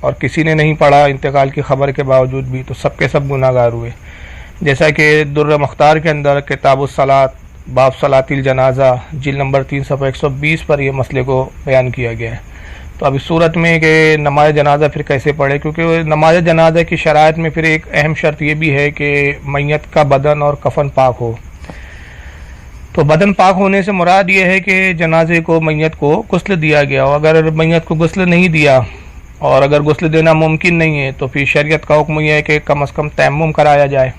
اور کسی نے نہیں پڑھا انتقال کی خبر کے باوجود بھی، تو سب کے سب گناہگار ہوئے. جیسا کہ در مختار کے اندر کتاب الصلاۃ باب صلاۃ الجنازہ جلد نمبر 3 صفحہ 120 پر یہ مسئلے کو بیان کیا گیا ہے. تو اب اس صورت میں کہ نماز جنازہ پھر کیسے پڑھے، کیونکہ نماز جنازہ کی شرائط میں پھر ایک اہم شرط یہ بھی ہے کہ میت کا بدن اور کفن پاک ہو. تو بدن پاک ہونے سے مراد یہ ہے کہ جنازے کو میت کو غسل دیا گیا ہو. اگر میت کو غسل نہیں دیا اور اگر غسل دینا ممکن نہیں ہے تو پھر شریعت کا حکم یہ ہے کہ کم از کم تیمم کرایا جائے.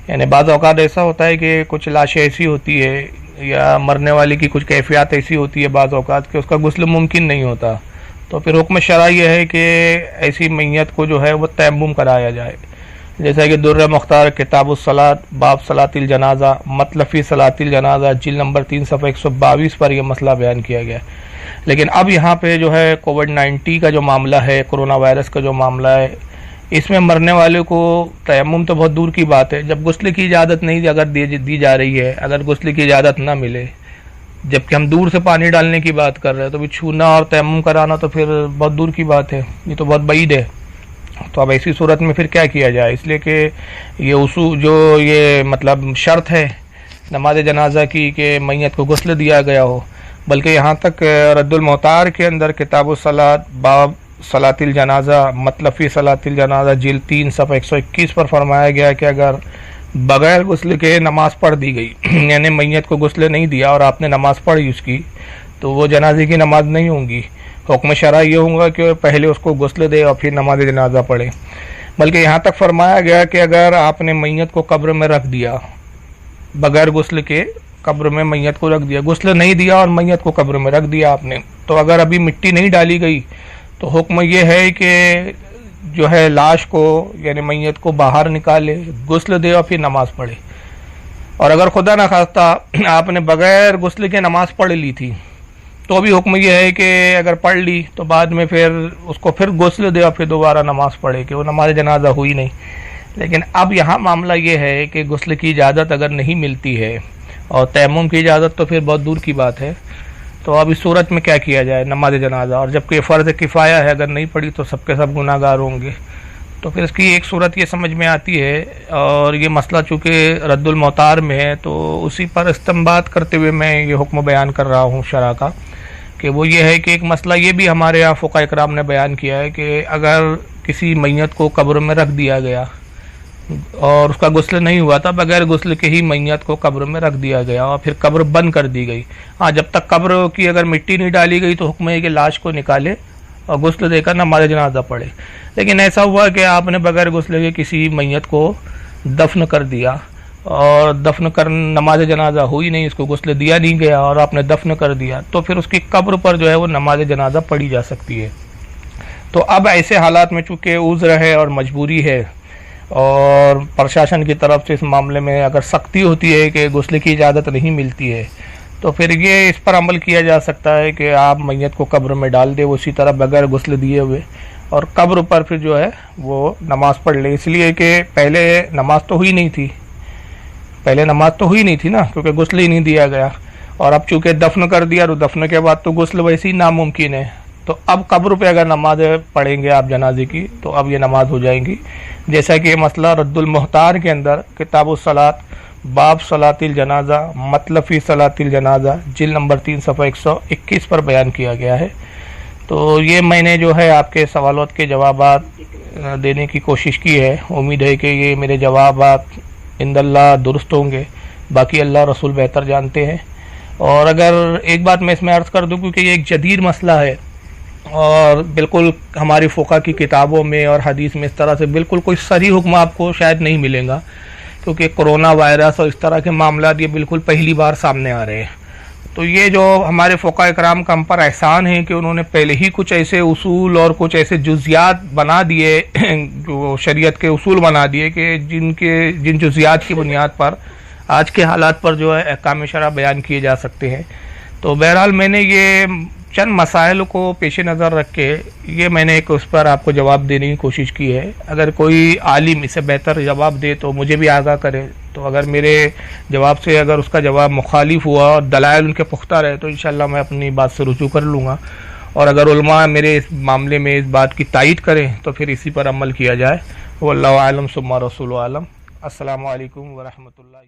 یعنی بعض اوقات ایسا ہوتا ہے کہ کچھ لاشیں ایسی ہوتی ہے یا مرنے والی کی کچھ کیفیات ایسی ہوتی ہے بعض اوقات کہ اس کا غسل ممکن نہیں ہوتا، تو پھر حکم شرعی یہ ہے کہ ایسی میت کو جو ہے وہ تیمم کرایا جائے. جیسا کہ در مختار کتاب الصلاۃ باب صلاۃ الجنازہ مطلب فی صلاۃ الجنازہ جلد نمبر 3 صفحہ 122 پر یہ مسئلہ بیان کیا گیا. لیکن اب یہاں پہ جو ہے کووڈ-19 کا جو معاملہ ہے، کرونا وائرس کا جو معاملہ ہے، اس میں مرنے والے کو تیمم تو بہت دور کی بات ہے. جب غسل کی اجازت نہیں اگر دی جا رہی ہے، اگر غسل کی اجازت نہ ملے، جبکہ ہم دور سے پانی ڈالنے کی بات کر رہے ہیں، تو بھی چھونا اور تیمم کرانا تو پھر بہت دور کی بات ہے، یہ تو بہت بعید ہے. تو اب ایسی صورت میں پھر کیا کیا جائے؟ اس لیے کہ یہ اصول جو یہ مطلب شرط ہے نماز جنازہ کی کہ میت کو غسل دیا گیا ہو، بلکہ یہاں تک رد المحتار کے اندر کتاب الصلاۃ باب صلاۃ الجنازہ مطلب فی صلاۃ الجنازہ جلد 3 صفحہ 121 پر فرمایا گیا کہ اگر بغیر غسل کے نماز پڑھ دی گئی یعنی میت کو غسل نہیں دیا اور آپ نے نماز پڑھی اس کی، تو وہ جنازے کی نماز نہیں ہوگی. حکم شرعی یہ ہوگا کہ پہلے اس کو غسل دے اور پھر نماز جنازہ پڑھے. بلکہ یہاں تک فرمایا گیا کہ اگر آپ نے میت کو قبر میں رکھ دیا بغیر غسل کے، قبر میں میت کو رکھ دیا، غسل نہیں دیا اور میت کو قبر میں رکھ دیا آپ نے، تو اگر ابھی مٹی نہیں ڈالی گئی تو حکم یہ ہے کہ جو ہے لاش کو یعنی میت کو باہر نکالے، غسل دے اور پھر نماز پڑھے. اور اگر خدا نخواستہ آپ نے بغیر غسل کے نماز پڑھ لی تھی تو بھی حکم یہ ہے کہ اگر پڑھ لی تو بعد میں پھر اس کو پھر غسل دے اور پھر دوبارہ نماز پڑھے، کہ وہ نماز جنازہ ہوئی نہیں. لیکن اب یہاں معاملہ یہ ہے کہ غسل کی اجازت اگر نہیں ملتی ہے اور تیمم کی اجازت تو پھر بہت دور کی بات ہے. تو اب اس صورت میں کیا کیا جائے؟ نماز جنازہ، اور جبکہ فرض کفایہ ہے، اگر نہیں پڑھی تو سب کے سب گناہ گار ہوں گے. تو پھر اس کی ایک صورت یہ سمجھ میں آتی ہے، اور یہ مسئلہ چونکہ رد المحتار میں ہے تو اسی پر استنباط کرتے ہوئے میں یہ حکم بیان کر رہا ہوں شرع کا، کہ وہ یہ ہے کہ ایک مسئلہ یہ بھی ہمارے یہاں فقہاء کرام نے بیان کیا ہے کہ اگر کسی میت کو قبر میں رکھ دیا گیا اور اس کا غسل نہیں ہوا تھا، بغیر غسل کے ہی میت کو قبر میں رکھ دیا گیا اور پھر قبر بند کر دی گئی. ہاں، جب تک قبر کی اگر مٹی نہیں ڈالی گئی تو حکم ہے کہ لاش کو نکالے اور غسل دے کر نماز جنازہ پڑھے. لیکن ایسا ہوا کہ آپ نے بغیر غسل کے کسی میت کو دفن کر دیا اور دفن کر نماز جنازہ ہوئی نہیں، اس کو غسل دیا نہیں گیا اور آپ نے دفن کر دیا، تو پھر اس کی قبر پر جو ہے وہ نماز جنازہ پڑھی جا سکتی ہے. تو اب ایسے حالات میں چونکہ عذر ہے اور مجبوری ہے اور پرشاسن کی طرف سے اس معاملے میں اگر سختی ہوتی ہے کہ غسل کی اجازت نہیں ملتی ہے، تو پھر یہ اس پر عمل کیا جا سکتا ہے کہ آپ میت کو قبر میں ڈال دیں اسی طرح بغیر غسل دیے ہوئے، اور قبر پر پھر جو ہے وہ نماز پڑھ لیں. اس لیے کہ پہلے نماز تو ہوئی نہیں تھی نا، کیونکہ غسل ہی نہیں دیا گیا، اور اب چونکہ دفن کر دیا اور دفن کے بعد تو غسل ویسے ہی ناممکن ہے. تو اب قبر پہ اگر نماز پڑھیں گے آپ جنازے کی تو اب یہ نماز ہو جائیں گی. جیسا کہ یہ مسئلہ رد المحتار کے اندر کتاب الصلاۃ باب صلاۃ الجنازہ مطلب فی صلاۃ الجنازہ جلد نمبر 3 صفحہ 121 پر بیان کیا گیا ہے. تو یہ میں نے جو ہے آپ کے سوالات کے جوابات دینے کی کوشش کی ہے. امید ہے کہ یہ میرے جوابات عند اللہ درست ہوں گے، باقی اللہ رسول بہتر جانتے ہیں. اور اگر ایک بات میں اس میں عرض کر دوں، کیونکہ یہ ایک جدید مسئلہ ہے اور بالکل ہماری فقہ کی کتابوں میں اور حدیث میں اس طرح سے بالکل کوئی صریح حکم آپ کو شاید نہیں ملے گا، کیونکہ کرونا وائرس اور اس طرح کے معاملات یہ بالکل پہلی بار سامنے آ رہے ہیں. تو یہ جو ہمارے فقہاء کرام کا ہم پر احسان ہے کہ انہوں نے پہلے ہی کچھ ایسے اصول اور کچھ ایسے جزیات بنا دیے، جو شریعت کے اصول بنا دیے کہ جن جزیات کی بنیاد پر آج کے حالات پر جو ہے احکام شرع بیان کیے جا سکتے ہیں. تو بہرحال میں نے یہ چند مسائل کو پیش نظر رکھ کے یہ میں نے ایک اس پر آپ کو جواب دینے کی کوشش کی ہے. اگر کوئی عالم اسے بہتر جواب دے تو مجھے بھی آگاہ کرے. تو اگر میرے جواب سے اگر اس کا جواب مخالف ہوا اور دلائل ان کے پختہ رہے تو انشاءاللہ میں اپنی بات سے رجوع کر لوں گا. اور اگر علماء میرے اس معاملے میں اس بات کی تائید کریں تو پھر اسی پر عمل کیا جائے. واللہ عالم ثم رسول عالم. السلام علیکم ورحمۃ اللہ.